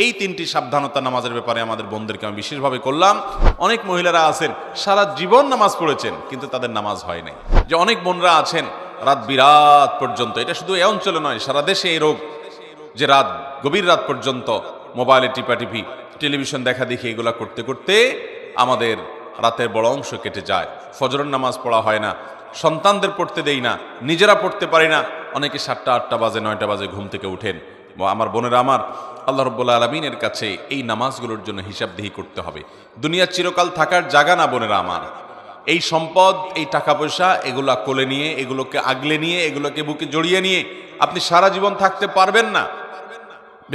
এই তিনটি সাবধানতা নামাজের ব্যাপারে আমাদের বোনদেরকে আমি বিশেষভাবে করলাম। অনেক মহিলারা আছেন সারা জীবন নামাজ পড়েছেন কিন্তু তাদের নামাজ হয় নাই। যে অনেক বোনরা আছেন রাত বিরাত পর্যন্ত, এটা শুধু এই অঞ্চলে নয়, সারা দেশে এই রোগ, যে রাত গভীর রাত পর্যন্ত মোবাইলে টিপাটিপি, টেলিভিশন দেখা দেখি, এগুলা করতে করতে আমাদের রাতের বড় অংশ কেটে যায়। ফজরের নামাজ পড়া হয় না, সন্তানদের পড়তে দেই না, নিজেরা পড়তে পারি না। অনেকে 7টা 8টা বাজে 9টা বাজে ঘুম থেকে উঠেন। আমার বোনেরা আমার, আল্লাহ রাব্বুল আলামিনের কাছে এই নামাজগুলোর জন্য হিসাবদিহি করতে হবে। দুনিয়া চিরকাল থাকার জায়গা না বোনেরা আমার। এই সম্পদ, এই টাকা পয়সা, এগুলা কোলে নিয়ে, এগুলোকে আগলে নিয়ে, এগুলোকে বুকে জড়িয়ে নিয়ে আপনি সারা জীবন থাকতে পারবেন না।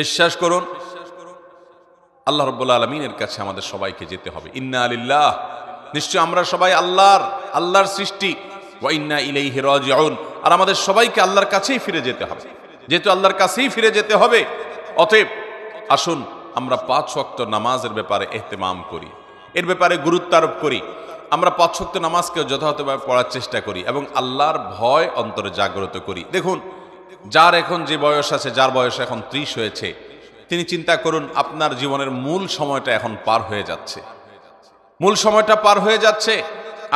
বিশ্বাস করুন, আল্লাহ রাব্বুল আলামিনের কাছে আমাদের সবাইকে যেতে হবে। ইন্না লিল্লাহ, নিশ্চয় আমরা সবাই আল্লাহর সৃষ্টি, ওয়া ইন্না ইলাইহি রাজিউন, আর আমাদের সবাইকে আল্লাহর কাছেই ফিরে যেতে হবে। যেহেতু আল্লাহর কাছেই ফিরে যেতে হবে, অতএব আসুন আমরা 5 ওয়াক্ত নামাজের ব্যাপারে ইহতিমাম করি, এর ব্যাপারে গুরুত্ব আরোপ করি। আমরা 5 ওয়াক্ত নামাজকে যথাযথভাবে পড়ার চেষ্টা করি এবং আল্লাহর ভয় অন্তরে জাগ্রত করি। দেখুন, যার এখন যে বয়স আছে, যার বয়স এখন 30 হয়েছে, তিনি চিন্তা করুন আপনার জীবনের মূল সময়টা এখন পার হয়ে যাচ্ছে। মূল সময়টা পার হয়ে যাচ্ছে।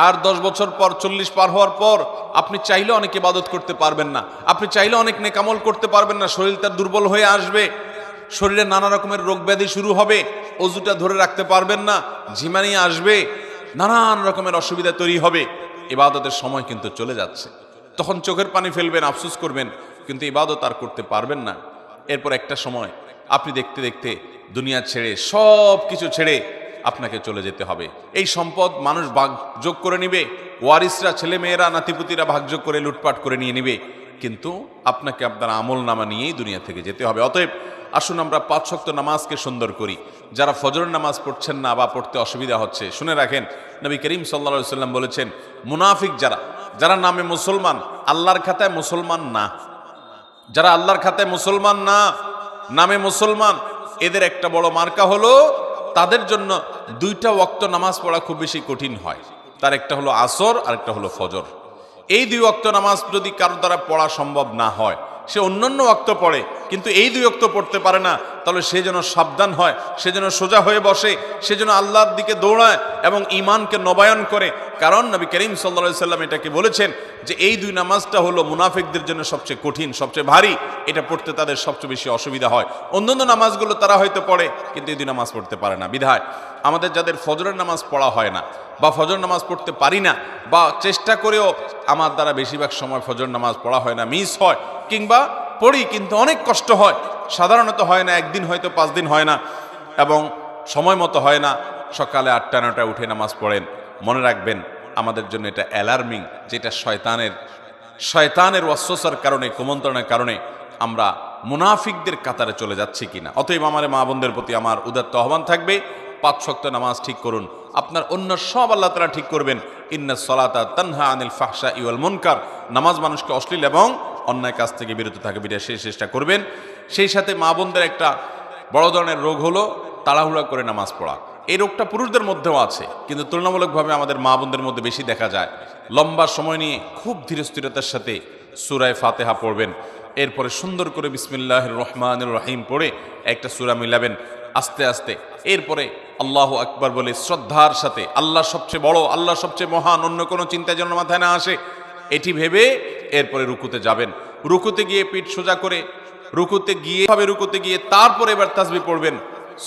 আর 10 বছর পর, 40 পার হওয়ার পর আপনি চাইলে অনেক ইবাদত করতে পারবেন না, আপনি চাইলে অনেক নেকামল করতে পারবেন না। শরীরটা দুর্বল হয়ে আসবে, শরীরে নানা রকমের রোগ ব্যাধি শুরু হবে, অজুটা ধরে রাখতে পারবেন না, ঝিমানি আসবে, নানান রকমের অসুবিধা তৈরি হবে। ইবাদতের সময় কিন্তু চলে যাচ্ছে। তখন চোখের পানি ফেলবেন, আফসোস করবেন, কিন্তু ইবাদত আর করতে পারবেন না। এরপর একটা সময় আপনি দেখতে দেখতে দুনিয়া ছেড়ে, সব কিছু ছেড়ে আপনাকে চলে যেতে হবে। এই সম্পদ মানুষ ভাগযোগ করে নিবে, ওয়ারিসরা, ছেলে মেয়েরা, নাতিপুতিরা ভাগযোগ করে লুটপাট করে নিয়ে নিবে, কিন্তু আপনাকে আপনার আমল নামা নিয়েই দুনিয়া থেকে যেতে হবে। অতএব আসুন আমরা 5 ওয়াক্ত নামাজকে সুন্দর করি। যারা ফজরের নামাজ পড়ছেন না বা পড়তে অসুবিধা হচ্ছে, শুনে রাখেন, নবী করিম সাল্লাল্লাহু আলাইহি ওয়াসাল্লাম বলেছেন, মুনাফিক যারা নামে মুসলমান, আল্লাহর খাতায় মুসলমান না, যারা আল্লাহর খাতায় মুসলমান না, নামে মুসলমান, এদের একটা বড় মার্কা হলো তাদের জন্য 2টা ওয়াক্ত নামাজ পড়া খুব বেশি কঠিন হয়। তার একটা হলো আসর, আর একটা হলো ফজর। এই 2 ওয়াক্ত নামাজ যদি কারো দ্বারা পড়া সম্ভব না হয়, সে অন্যান্য ওয়াক্ত পড়ে কিন্তু এই 2 ওয়াক্ত পড়তে পারে না, তাহলে সে যেন সাবধান হয়, সে যেন সোজা হয়ে বসে, সে যেন আল্লাহর দিকে দৌড়ায় এবং ঈমানকে নবায়ন করে। কারণ নবী করিম সাল্লাল্লাহু আলাইহি ওয়াসাল্লাম এটাকে বলেছেন যে এই 2 নামাজটা হলো মুনাফিকদের জন্য সবচেয়ে কঠিন, সবচেয়ে ভারী, এটা পড়তে তাদের সবচেয়ে বেশি অসুবিধা হয়। অন্যান্য নামাজগুলো তারা হয়তো পড়ে কিন্তু এই 2 নামাজ পড়তে পারে না। বিধায় আমাদের যাদের ফজরের নামাজ পড়া হয় না বা ফজর নামাজ পড়তে পারি না, বা চেষ্টা করেও আমার দ্বারা বেশিরভাগ সময় ফজর নামাজ পড়া হয় না, মিস হয়, কিংবা পড়ি কিন্তু অনেক কষ্ট হয়, সাধারণত হয় না, একদিন হয়তো 5 দিন হয় না, এবং সময় মতো হয় না, সকালে 8টা 9টায় উঠে নামাজ পড়েন, মনে রাখবেন আমাদের জন্য এটা অ্যালার্মিং, যেটা শয়তানের ওয়াসওয়াসার কারণে, কুমন্ত্রণার কারণে আমরা মুনাফিকদের কাতারে চলে যাচ্ছি কিনা। অতএব আমার মা বোনদের প্রতি আমার উদাত্ত আহ্বান থাকবে, 5 ওয়াক্ত নামাজ ঠিক করুন, আপনার অন্য সব আল্লাহ তাআলা ঠিক করবেন। ইন্নাস সালাতা তানহা আনিল ফাহশাই ওয়াল মুনকার, নামাজ মানুষকে অশ্লীল এবং অন্যায় কাজ থেকে বিরত থাকে, সেই চেষ্টা করবেন। সেই সাথে মা বোনদের একটা বড় ধরনের রোগ হলো তাড়াহুড়া করে নামাজ পড়া। এই রোগটা পুরুষদের মধ্যেও আছে, কিন্তু তুলনামূলকভাবে আমাদের মা বোনদের মধ্যে বেশি দেখা যায়। লম্বা সময় নিয়ে খুব ধীরস্থিরতার সাথে সূরা ফাতিহা পড়বেন, এরপরে সুন্দর করে বিসমিল্লাহির রহমানির রহিম পড়ে একটা সূরা মিলাবেন আস্তে আস্তে, এরপরে আল্লাহু আকবার বলে শ্রদ্ধার সাথে, আল্লাহ সবচেয়ে বড়, আল্লাহ সবচেয়ে মহান, অন্য কোনো চিন্তা যেন মাথায় না আসে, এটি ভেবে এরপরে রুকুতে যাবেন। রুকুতে গিয়ে পিঠ সোজা করে রুকুতে গিয়ে তারপরে এবার তাসবিহ পড়বেন,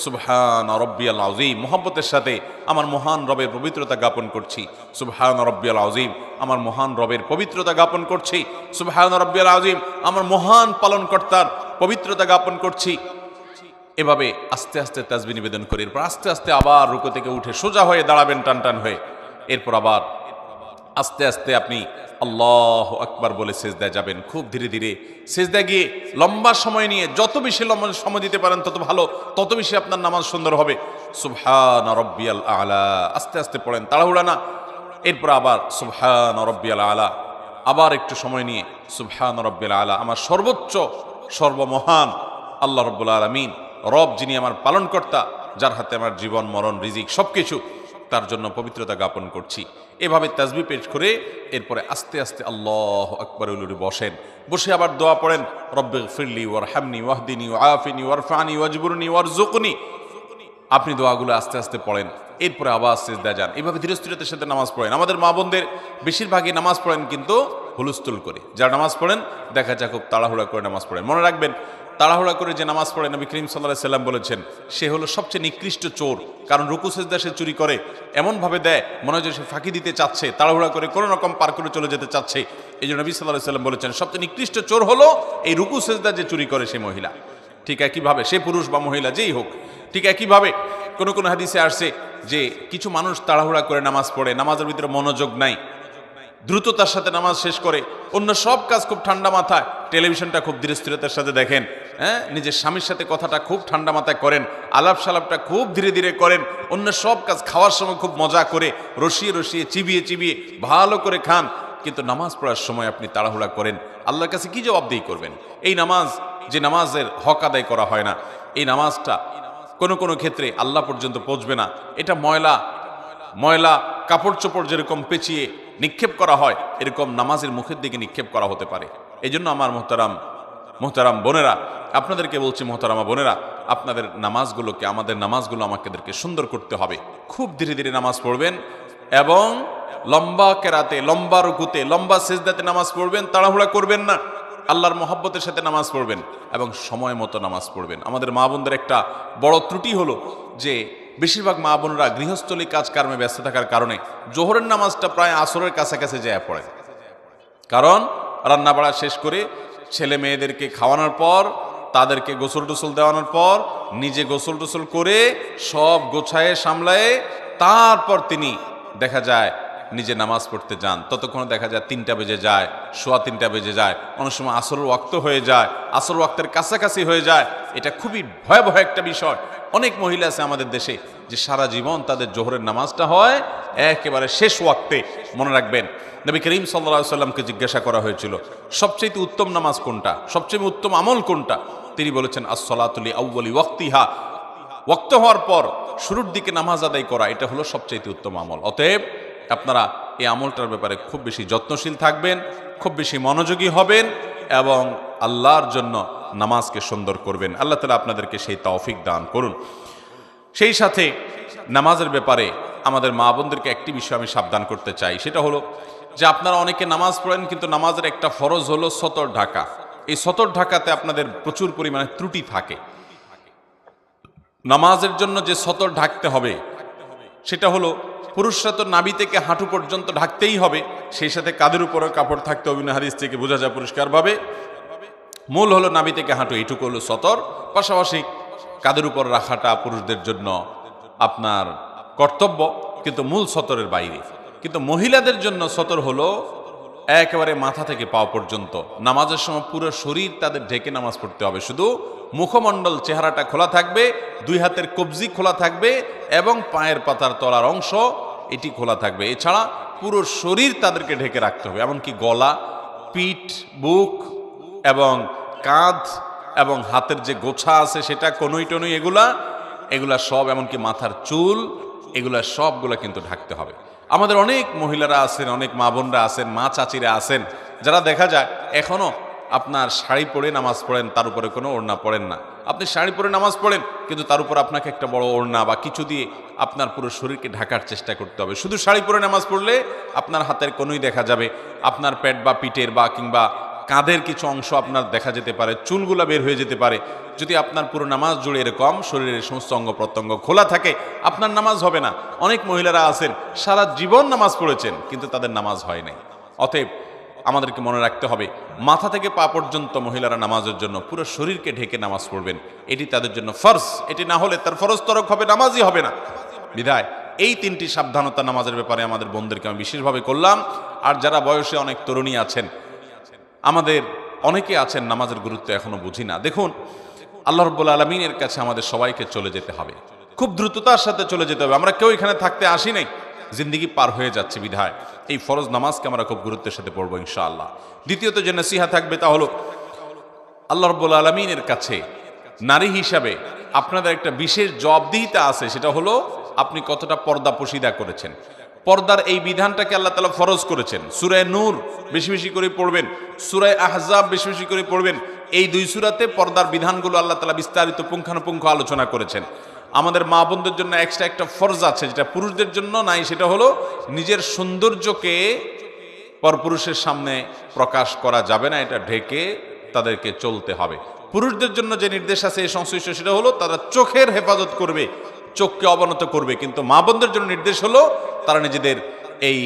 সুবহান রাব্বিয়াল আযীম, মুহাব্বতের সাথে আমার মহান রবের পবিত্রতা জ্ঞাপন করছি, সুবহান রাব্বিয়াল আযীম, আমার মহান রবের পবিত্রতা জ্ঞাপন করছি, সুবহান রাব্বিয়াল আযীম, আমার মহান পালনকর্তার পবিত্রতা জ্ঞাপন করছি। এভাবে আস্তে আস্তে তাসবিহ নিবেদন করে এরপর আস্তে আস্তে আবার রুকু থেকে উঠে সোজা হয়ে দাঁড়াবেন টান হয়ে। এরপর আবার আস্তে আস্তে আপনি আল্লাহু আকবার বলে সিজদায় যাবেন। খুব ধীরে ধীরে সিজদায় গিয়ে লম্বা সময় নিয়ে, যত বেশি লম্বা সময় দিতে পারেন তত ভালো, তত বেশি আপনার নামাজ সুন্দর হবে। সুবহান রাব্বিয়াল আলা, আস্তে আস্তে পড়েন, তাড়াহুড়া না। এরপর আবার সুবহান রাব্বিয়াল আলা, আবার একটু সময় নিয়ে সুবহান রাব্বিয়াল আলা, আমার সর্বোচ্চ সর্বমহান আল্লাহ রাব্বুল আলামিন, রব যিনি আমার পালনকর্তা, যার হাতে আমার জীবন মরণ রিজিক সবকিছু, তার জন্য পবিত্রতা জ্ঞাপন করছি। এভাবে তাসবিহ পেশ করে এরপরে আস্তে আস্তে আল্লাহু আকবার বলে বসেন। বসে আবার দোয়া পড়েন, রব্বিগফিরলি ওয়ারহামনি ওয়াহদিনি ওয়াআফিনি ওয়ারফানি ওয়াজবুরনি ওয়ারযুকনি। আপনি দোয়াগুলো আস্তে আস্তে পড়েন, এরপরে আবার সিজদায় যান। এভাবে ধীরে স্থিরতার সাথে নামাজ পড়েন। আমাদের মা বোনদের বেশিরভাগই নামাজ পড়েন কিন্তু হুলস্থুল করে। যারা নামাজ পড়েন দেখা যায় খুব তাড়াহুড়া করে নামাজ পড়েন। মনে রাখবেন, তাড়াহুড়া করে যে নামাজ পড়ে নবী করিম সাল্লাল্লাহু আলাইহি সাল্লাম বলেছেন সে হলো সবচেয়ে নিকৃষ্ট চোর। কারণ রুকু সিজদা সে চুরি করে, এমনভাবে দেয় মনে হয় যে সে ফাঁকি দিতে চাচ্ছে, তাড়াহুড়া করে কোনো রকম পার করে চলে যেতে চাচ্ছে। এই জন্য নবী সাল্লাল্লাহু আলাইহি সাল্লাম বলেছেন সবচেয়ে নিকৃষ্ট চোর হলো এই রুকু সিজদা যে চুরি করে সে মহিলা। ঠিক একইভাবে সে পুরুষ বা মহিলা যেই হোক। ঠিক একইভাবে কোন হাদিসে আসছে যে কিছু মানুষ তাড়াহুড়া করে নামাজ পড়ে, নামাজের ভিতরে মনোযোগ নাই, দ্রুততার সাথে নামাজ শেষ করে, অন্য সব কাজ খুব ঠান্ডা মাথায়, টেলিভিশনটা খুব ধীরে স্থিরতার সাথে দেখেন, নিজের স্বামীর সাথে কথাটা খুব ঠান্ডা মাথায় করেন, আলাপ সালাপটা খুব ধীরে ধীরে করেন, অন্য সব কাজ খাওয়ার সময় খুব মজা করে রসিয়ে রসিয়ে চিবিয়ে চিবিয়ে ভালো করে খান, কিন্তু নামাজ পড়ার সময় আপনি তাড়াহুড়া করেন। আল্লাহর কাছে কি জবাবদিহি করবেন? এই নামাজ যে নামাজের হক আদায় করা হয় না, এই নামাজটা কোনো ক্ষেত্রে আল্লাহ পর্যন্ত পৌঁছবে না। এটা ময়লা কাপড় চোপড় যেরকম পেঁচিয়ে নিক্ষেপ করা হয়, এরকম নামাজের মুখের দিকে নিক্ষেপ করা হতে পারে। এই জন্য আমার মোহতারাম বোনেরা, আপনাদেরকে বলছি, মোহতারামা বোনেরা, আপনাদের নামাজগুলোকে, আমাদের নামাজগুলো আমাদেরকে সুন্দর করতে হবে। খুব ধীরে ধীরে নামাজ পড়বেন এবং লম্বা কেরাতে, লম্বা রুকুতে, লম্বা সিজদাতে নামাজ পড়বেন। তাড়াহুড়া করবেন না, আল্লাহর মহব্বতের সাথে নামাজ পড়বেন এবং সময় মতো নামাজ পড়বেন। আমাদের মা বোনদের একটা বড় ত্রুটি হলো যে বেশিরভাগ মা বোনরা গৃহস্থলী কাজকর্মে ব্যস্ত থাকার কারণে জোহরের নামাজটা প্রায় আসরের কাছাকাছি যেয়ে পড়ে। কারণ রান্না বাড়া শেষ করে ছেলে মেয়েদেরকে খাওয়ানোর পর, তাদেরকে গোসল টোসল দেওয়ানোর পর, নিজে গোসল টোসল করে সব গোছায়ে সামলায়ে তারপর তিনি দেখা যায় নিজে নামাজ পড়তে যান। ততক্ষণ দেখা যায় 3টা বেজে যায়, সোয়া 3টা বেজে যায়, অনেক সময় আসরের ওয়াক্ত হয়ে যায়, আসর ওয়াক্তের কাছাকাছি হয়ে যায়। এটা খুবই ভয়াবহ একটা বিষয়। অনেক মহিলা আছে আমাদের দেশে যে সারা জীবন তাদের জোহরের নামাজটা হয় একেবারে শেষ ওয়াক্তে। মনে রাখবেন, নবী করিম সাল্লাল্লাহু আলাইহি সাল্লামকে জিজ্ঞাসা করা হয়েছিল সবচেয়ে উত্তম নামাজ কোনটা, সবচেয়ে উত্তম আমল কোনটা? তিনি বলেছেন আস-সালাতু লি আউয়ালি ওয়াক্তিহা, ওয়াক্ত হওয়ার পর শুরুর দিকে নামাজ আদায় করা, এটা হলো সবচেয়ে উত্তম আমল। অতএব আপনারা এই আমলটার ব্যাপারে খুব বেশি যত্নশীল থাকবেন, খুব বেশি মনোযোগী হবেন এবং আল্লাহর জন্য নামাজকে সুন্দর করবেন। আল্লাহ তাআলা আপনাদেরকে সেই তৌফিক দান করুন। সেই সাথে নামাজের ব্যাপারে আমাদের মা বোনদেরকে একটি বিষয় আমি সাবধান করতে চাই, সেটা হলো যে আপনারা অনেকে নামাজ পড়েন কিন্তু নামাজের একটা ফরজ হলো সতর ঢাকা। এই সতর ঢাকাতে আপনাদের প্রচুর পরিমাণে ত্রুটি থাকে। নামাজের জন্য যে সতর ঢাকতে হবে সেটা হলো পুরুষরা তো নাভি থেকে হাঁটু পর্যন্ত ঢাকতেই হবে, সেই সাথে কাঁধের উপরও কাপড় থাকতে হবে। হাদিস থেকে বোঝা যায় পরিষ্কারভাবে মূল হলো নাভি থেকে হাঁটু, এইটুকু হলো সতর। পাশাপাশি কাঁধের উপর রাখাটা পুরুষদের জন্য আপনার কর্তব্য, কিন্তু মূল সতরের বাইরে। কিন্তু মহিলাদের জন্য সতর হলো একেবারে মাথা থেকে পা পর্যন্ত। নামাজের সময় পুরো শরীর তাদের ঢেকে নামাজ পড়তে হবে, শুধু মুখমণ্ডল চেহারাটা খোলা থাকবে, 2 হাতের কবজি খোলা থাকবে এবং পায়ের পাতার তলার অংশ এটি খোলা থাকবে। এছাড়া পুরো শরীর তাদেরকে ঢেকে রাখতে হবে, এমনকি গলা, পিঠ, বুক এবং কাঁধ এবং হাতের যে গোছা আছে সেটা, কনুই টনুই, এগুলা সব, এমনকি মাথার চুল, এগুলা সবগুলা কিন্তু ঢাকতে হবে। আমাদের অনেক মহিলারা আছেন, অনেক মা বোনরা আছেন, মা চাচিরা আছেন, যারা দেখা যায় এখনো আপনার শাড়ি পরে নামাজ পড়েন, তার উপরে কোনো ওড়না পড়েন না। আপনি শাড়ি পরে নামাজ পড়েন কিন্তু তার উপর আপনাকে একটা বড় ওড়না বা কিছু দিয়ে আপনার পুরো শরীরকে ঢাকার চেষ্টা করতে হবে। শুধু শাড়ি পরে নামাজ পড়লে আপনার হাতের কোনোই দেখা যাবে, আপনার পেট বা পিঠের বা কিংবা কাঁধের কিছু অংশ আপনার দেখা যেতে পারে, চুলগুলা বের হয়ে যেতে পারে। যদি আপনার পুরো নামাজ জুড়ে এরকম শরীরের সমস্ত অঙ্গ প্রত্যঙ্গ খোলা থাকে, আপনার নামাজ হবে না। অনেক মহিলারা আছেন সারা জীবন নামাজ পড়েছেন কিন্তু তাদের নামাজ হয় নাই। অতএব আমাদেরকে মনে রাখতে হবে মাথা থেকে পা পর্যন্ত মহিলারা নামাজের জন্য পুরো শরীরকে ঢেকে নামাজ পড়বেন, এটি তাদের জন্য ফরজ। এটি না হলে তার ফরজ তরক হবে, নামাজই হবে না। বিধায় এই 3টি সাবধানতা নামাজের ব্যাপারে আমাদের বোনদেরকে আমি বিশেষভাবে করলাম। আর যারা বয়সে অনেক তরুণী আছেন, আমাদের অনেকে আছেন নামাজের গুরুত্ব এখনো বুঝি না। দেখুন, আল্লাহ রাব্বুল আলামিনের কাছে আমাদের সবাইকে চলে যেতে হবে, খুব দ্রুততার সাথে চলে যেতে হবে। আমরা কেউ এখানে থাকতে আসি নাই, জিন্দেগি পার হয়ে যাচ্ছে। বিধায় এই ফরজ নামাজকে আমরা খুব গুরুত্বের সাথে পড়বো ইনশাআল্লাহ। দ্বিতীয়ত যে নসিহা থাকবে তা হলো আল্লাহ রাব্বুল আলামিনের কাছে নারী হিসাবে আপনাদের একটা বিশেষ জবাবদিহিতা আছে, সেটা হলো আপনি কতটা পর্দা পশিদা করেছেন। পর্দার এই বিধানটাকে আল্লাহ তাআলা ফরজ করেছেন। সূরা নূর বেশি বেশি করে পড়বেন, সূরা আহজাব বেশি বেশি করে পড়বেন। এই দুই সূরাতে পর্দার বিধানগুলো আল্লাহ তাআলা বিস্তারিত পুঙ্খানুপুঙ্খ আলোচনা করেছেন। আমাদের মা বোনদের জন্য এক্সট্রা একটা ফরজ আছে, যেটা পুরুষদের জন্য নাই, সেটা হলো নিজের সৌন্দর্যকে পরপুরুষের সামনে প্রকাশ করা যাবে না, এটা ঢেকে তাদেরকে চলতে হবে। পুরুষদের জন্য যে নির্দেশ আছে এই সংশ্লিষ্ট, সেটা হলো তারা চোখের হেফাজত করবে, চোখকে অবনত করবে। কিন্তু মা বোনদের জন্য নির্দেশ হলো তারা নিজেদের এই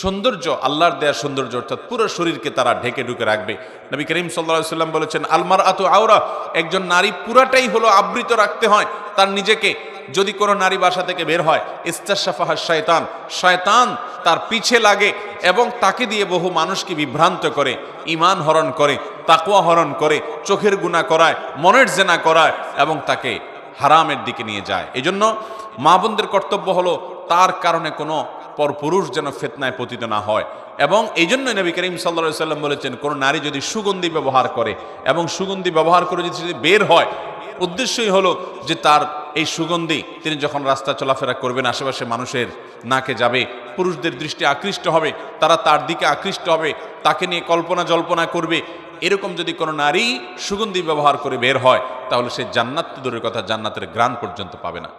সৌন্দর্য, আল্লাহর দেয়া সৌন্দর্য অর্থাৎ পুরো শরীরকে তারা ঢেকে ঢুকে রাখবে। নবী করিম সাল্লাল্লাহু আলাইহি ওয়াসাল্লাম বলেছেন, আলমার আতু আওরা, একজন নারী পুরাটাই হলো আবৃত রাখতে হয় তার নিজেকে। যদি কোনো নারী বাসা থেকে বের হয়, ইস্তাশাফাহা শয়তান, শয়তান তার পিছে লাগে এবং তাকে দিয়ে বহু মানুষকে বিভ্রান্ত করে, ঈমান হরণ করে, তাকওয়া হরণ করে, চোখের গুনাহ করায়, মনের জেনা করায় এবং তাকে হারামের দিকে নিয়ে যায়। এজন্য মা বোনদের কর্তব্য হলো তার কারণে কোনো পরপুরুষ যেন ফিতনায় পতিত না হয়। এবং এই জন্যই নবী করিম সাল্লাল্লাহু আলাইহি ওয়াসাল্লাম বলেছেন, কোনো নারী যদি সুগন্ধি ব্যবহার করে এবং সুগন্ধি ব্যবহার করে যদি বের হয়, উদ্দেশ্যই হলো যে তার এই সুগন্ধি তিনি যখন রাস্তা চলাফেরা করবেন, আশেপাশে মানুষের নাকে যাবে, পুরুষদের দৃষ্টি আকৃষ্ট হবে, তারা তার দিকে আকৃষ্ট হবে, তাকে নিয়ে কল্পনা জল্পনা করবে। এরকম যদি কোনো নারী সুগন্ধি ব্যবহার করে বের হয়, তাহলে সে জান্নাত তো দূরের কথা, জান্নাতের ঘ্রাণ পর্যন্ত পাবে না।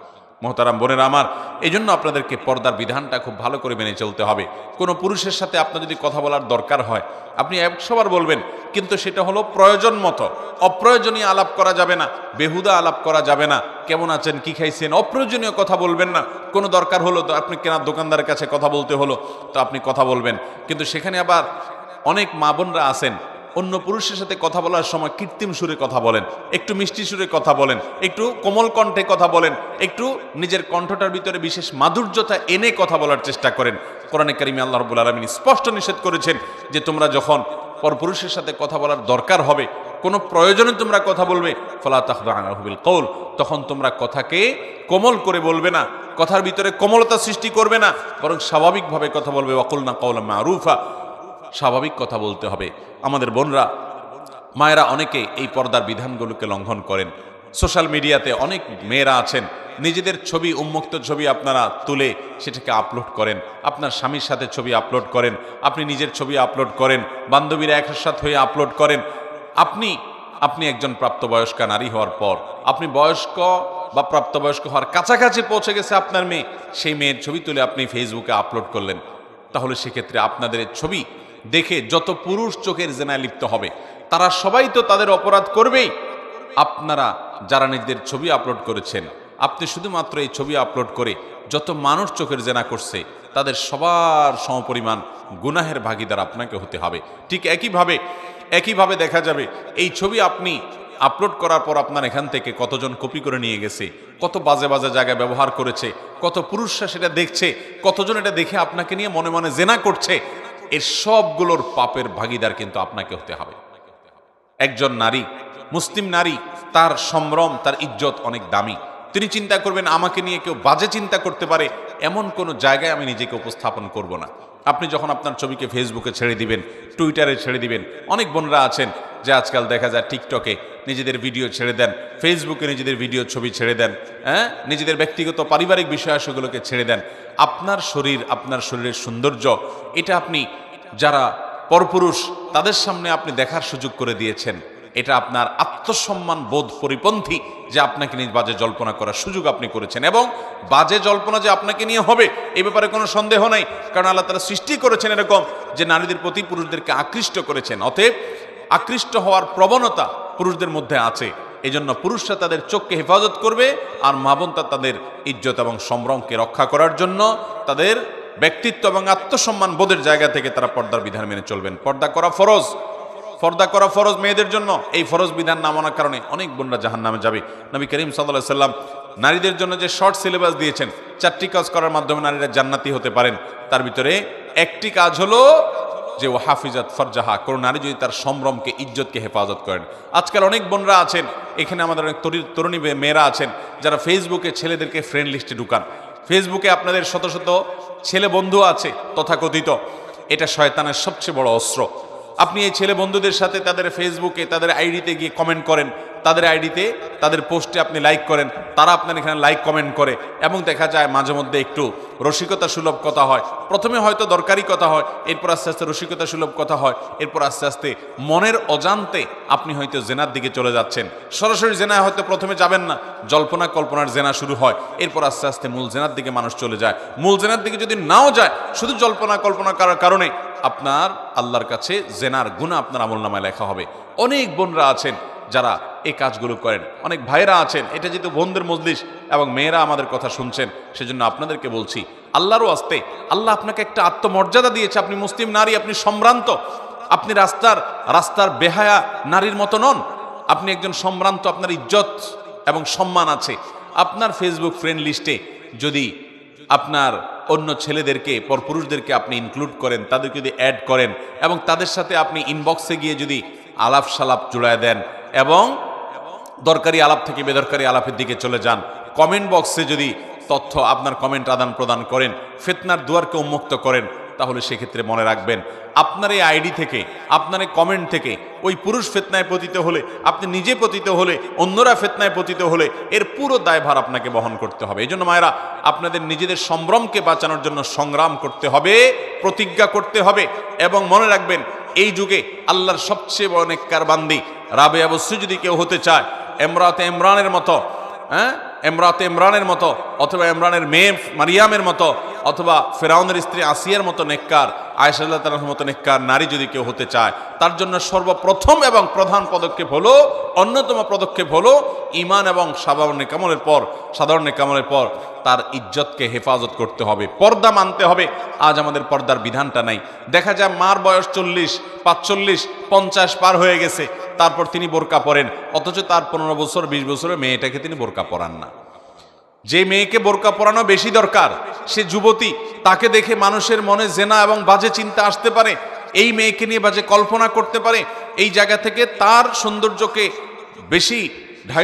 মোহতারাম বোনেরা আমার, এই জন্য আপনাদেরকে পর্দার বিধানটা খুব ভালো করে মেনে চলতে হবে। কোনো পুরুষের সাথে আপনার যদি কথা বলার দরকার হয়, আপনি 100 বার বলবেন, কিন্তু সেটা হলো প্রয়োজন মতো। অপ্রয়োজনীয় আলাপ করা যাবে না, বেহুদা আলাপ করা যাবে না। কেমন আছেন, কি খাইছেন, অপ্রয়োজনীয় কথা বলবেন না। কোনো দরকার হলো তো আপনি কেনার দোকানদারের কাছে কথা বলতে হলো, তো আপনি কথা বলবেন। কিন্তু সেখানে আবার অনেক মা বোনরা আছেন, অন্য পুরুষের সাথে কথা বলার সময় কৃত্রিম সুরে কথা বলেন, একটু মিষ্টি সুরে কথা বলেন, একটু কোমল কণ্ঠে কথা বলেন, একটু নিজের কণ্ঠটার ভিতরে বিশেষ মাধুর্যতা এনে কথা বলার চেষ্টা করেন। কোরআনে কারিমে আল্লাহ রাব্বুল আলামিন স্পষ্ট নিষেধ করেছেন যে তোমরা যখন পরপুরুষের সাথে কথা বলার দরকার হবে, কোনো প্রয়োজনে তোমরা কথা বলবে, ফালা তাখদা'না বিল কওল, তখন তোমরা কথাকে কোমল করে বলবে না, কথার ভিতরে কোমলতা সৃষ্টি করবে না, বরং স্বাভাবিকভাবে কথা বলবে। ওয়াকুলনা কাওলাম মারুফা, স্বাভাবিক কথা বলতে হবে। আমাদের বোনরা, মায়েরা অনেকে এই পর্দার বিধানগুলোকে লঙ্ঘন করেন। সোশ্যাল মিডিয়াতে অনেক মেয়েরা আছেন, নিজেদের ছবি, উন্মুক্ত ছবি আপনারা তুলে সেটাকে আপলোড করেন, আপনার স্বামীর সাথে ছবি আপলোড করেন, আপনি নিজের ছবি আপলোড করেন, বান্ধবীরা একসাথে হয়ে আপলোড করেন। আপনি একজন প্রাপ্তবয়স্কা নারী হওয়ার পর, আপনি বয়স্ক বা প্রাপ্তবয়স্ক হওয়ার কাছাকাছি পৌঁছে গেছে আপনার মেয়ে, সেই মেয়ের ছবি তুলে আপনি ফেসবুকে আপলোড করলেন। তাহলে সেক্ষেত্রে আপনাদের ছবি দেখে যত পুরুষ চোখের জেনায় লিপ্ত হবে, তারা সবাই তো তাদের অপরাধ করবেই। আপনারা যারা নিজেদের ছবি আপলোড করেছেন, আপনি শুধুমাত্র এই ছবি আপলোড করে যত মানুষ চোখের জেনা করছে, তাদের সবার সমপরিমাণ গুনাহের ভাগীদার আপনাকে হতে হবে। ঠিক একইভাবে দেখা যাবে এই ছবি আপনি আপলোড করার পর আপনার এখান থেকে কতজন কপি করে নিয়ে গেছে, কত বাজে বাজে জায়গায় ব্যবহার করেছে, কত পুরুষরা সেটা দেখছে, কতজন এটা দেখে আপনাকে নিয়ে মনে মনে জেনা করছে, এর সবগুলোর পাপের ভাগীদার কিন্তু আপনাকে হতে হবে। একজন নারী, মুসলিম নারী, তার সম্ভ্রম, তার ইজ্জত অনেক দামি। তিনি চিন্তা করবেন আমাকে নিয়ে কেউ বাজে চিন্তা করতে পারে, এমন কোনো জায়গায় আমি নিজেকে উপস্থাপন করব না। আপনি যখন আপনার ছবিকে ফেসবুকে ছেড়ে দিবেন, টুইটারে ছেড়ে দিবেন, অনেক বোনরা আছেন যে আজকাল দেখা যায় টিকটকে নিজেদের ভিডিও ছেড়ে দেন, ফেসবুকে নিজেদের ভিডিও ছবি ছেড়ে দেন, নিজেদের ব্যক্তিগত পারিবারিক বিষয়াবলীগুলোকে ছেড়ে দেন। আপনার শরীর, আপনার শরীরের সৌন্দর্য, এটা আপনি যারা পরপুরুষ তাদের সামনে আপনি দেখার সুযোগ করে দিয়েছেন। এটা আপনার আত্মসম্মান বোধ পরিপন্থী যে আপনাকে নিয়ে বাজে জল্পনা করার সুযোগ আপনি করেছেন, এবং বাজে জল্পনা যে আপনাকে নিয়ে হবে এই ব্যাপারে কোনো সন্দেহ নাই। কারণ আল্লাহ তাআলা সৃষ্টি করেছেন এরকম যে নারীদের প্রতি পুরুষদেরকে আকৃষ্ট করেছেন। অতএব আকৃষ্ট হওয়ার প্রবণতা পুরুষদের মধ্যে আছে। এই জন্য পুরুষরা তাদের চোখকে হেফাজত করবে, আর মা বোন তাদের ইজ্জত এবং সম্ভ্রমকে রক্ষা করার জন্য তাদের ব্যক্তিত্ব এবং আত্মসম্মান বোধের জায়গা থেকে তারা পর্দার বিধান মেনে চলবেন। পর্দা করা ফরজ মেয়েদের জন্য। এই ফরজ বিধান না মানার কারণে অনেক বোনরা জাহান্নামে যাবে। নবী করিম সাল্লাল্লাহু আলাইহি সাল্লাম নারীদের জন্য যে শর্ট সিলেবাস দিয়েছেন, 4টি কাজ করার মাধ্যমে নারীরা জান্নাতি হতে পারেন, তার ভিতরে একটি কাজ হলো যে ও হাফিজাত ফরজাহা, কোন নারী যদি তার সম্ভ্রমকে, ইজ্জতকে হেফাজত করেন। আজকাল অনেক বোনরা আছেন, এখানে আমাদের অনেক তরুণী মেয়েরা আছেন যারা ফেসবুকে ছেলেদেরকে ফ্রেন্ড লিস্টে ঢুকান। ফেসবুকে আপনাদের শত শত ছেলে বন্ধু আছে তথাকথিত, এটা শয়তানের সবচেয়ে বড় অস্ত্র। আপনি এই ছেলে বন্ধুদের সাথে তাদের ফেসবুকে, তাদের আইডিতে গিয়ে কমেন্ট করেন, তাদের আইডিতে তাদের পোস্টে আপনি লাইক করেন, তারা আপনার এখানে লাইক কমেন্ট করে, এবং দেখা যায় মাঝে মধ্যে একটু রসিকতা সুলভ কথা হয়। প্রথমে হয়তো দরকারি কথা হয়, এরপর আস্তে আস্তে রসিকতা সুলভ কথা হয়, এরপর আস্তে আস্তে মনের অজান্তে আপনি হয়তো জেনার দিকে চলে যাচ্ছেন। সরাসরি জেনায় হয়তো প্রথমে যাবেন না, জল্পনা কল্পনার জেনা শুরু হয়, এরপর আস্তে আস্তে মূল জেনার দিকে মানুষ চলে যায়। মূল জেনার দিকে যদি নাও যায়, শুধু জল্পনা কল্পনা করার কারণে আপনার আল্লাহর কাছে জেনার গুনাহ আপনার আমলনামায় লেখা হবে। অনেক বোনরা আছেন যারা এই কাজগুলো করেন, অনেক ভাইরা আছেন। এটা যেহেতু বোনদের মজলিস এবং মেয়েরা আমাদের কথা শুনছেন, সেজন্য আপনাদেরকে বলছি, আল্লাহরও আস্তে আল্লাহ আপনাকে একটা আত্মমর্যাদা দিয়েছে। আপনি মুসলিম নারী, আপনি সম্ভ্রান্ত, আপনি রাস্তার বেহায়া নারীর মতো নন। আপনি একজন সম্ভ্রান্ত, আপনার ইজ্জত এবং সম্মান আছে। আপনার ফেসবুক ফ্রেন্ড লিস্টে যদি আপনার অন্য ছেলেদেরকে, পরপুরুষদেরকে আপনি ইনক্লুড করেন, তাদেরকে যদি অ্যাড করেন, এবং তাদের সাথে আপনি ইনবক্সে গিয়ে যদি আলাপ সালাপ জুড়ায় দেন, এবং দরকারি আলাপ থেকে বেদরকারি আলাপের দিকে চলে যান, কমেন্ট বক্সে যদি তথ্য আপনার কমেন্ট আদান প্রদান করেন, ফিতনার দুয়ারকে উন্মুক্ত করেন, তাহলে সেক্ষেত্রে মনে রাখবেন, আপনার এই আইডি থেকে, আপনার এই কমেন্ট থেকে ওই পুরুষ ফিতনায় পতিত হলে, আপনি নিজে পতিত হলে, অন্যরা ফিতনায় পতিত হলে, এর পুরো দায়ভার আপনাকে বহন করতে হবে। এই জন্য মায়েরা, আপনাদের নিজেদের সম্ভ্রমকে বাঁচানোর জন্য সংগ্রাম করতে হবে, প্রতিজ্ঞা করতে হবে। এবং মনে রাখবেন, এই যুগে আল্লাহর সবচেয়ে বড় নেককার বান্দি রাবেয়া বসরি যদি কেউ হতে চায়, ইমরাতে ইমরানের মতো, ইমরাতে ইমরানের মতো, অথবা ইমরানের মেয়ে মারিয়ামের মতো, অথবা ফেরাউনের স্ত্রী আসিয়ার মতো নেককার, আয়েশা রাদিয়াল্লাহু তাআলার মতো নেককার নারী যদি কেউ হতে চায়, তার জন্য সর্বপ্রথম এবং প্রধান পদক্ষেপ হলো, অন্যতম পদক্ষেপ হলো, ঈমান এবং সাধারণ নেকামলের পর তার ইজ্জতকে হেফাজত করতে হবে, পর্দা মানতে হবে। আজ আমাদের পর্দার বিধানটা নাই। দেখা যায় মার বয়স 40, 45, 50 পার হয়ে গেছে, তারপর তিনি বোরকা পরেন, অথচ তার 15 বছর 20 বছরের মেয়েটাকে তিনি বোরকা পরান না। যে মেয়েকে বোরকা পরানো বেশি দরকার, সে যুবতী, তাকে দেখে মানুষের মনে জেনা এবং বাজে চিন্তা আসতে পারে, এই মেয়েকে নিয়ে বাজে কল্পনা করতে পারে। এই জায়গা থেকে তার সৌন্দর্যকে বেশি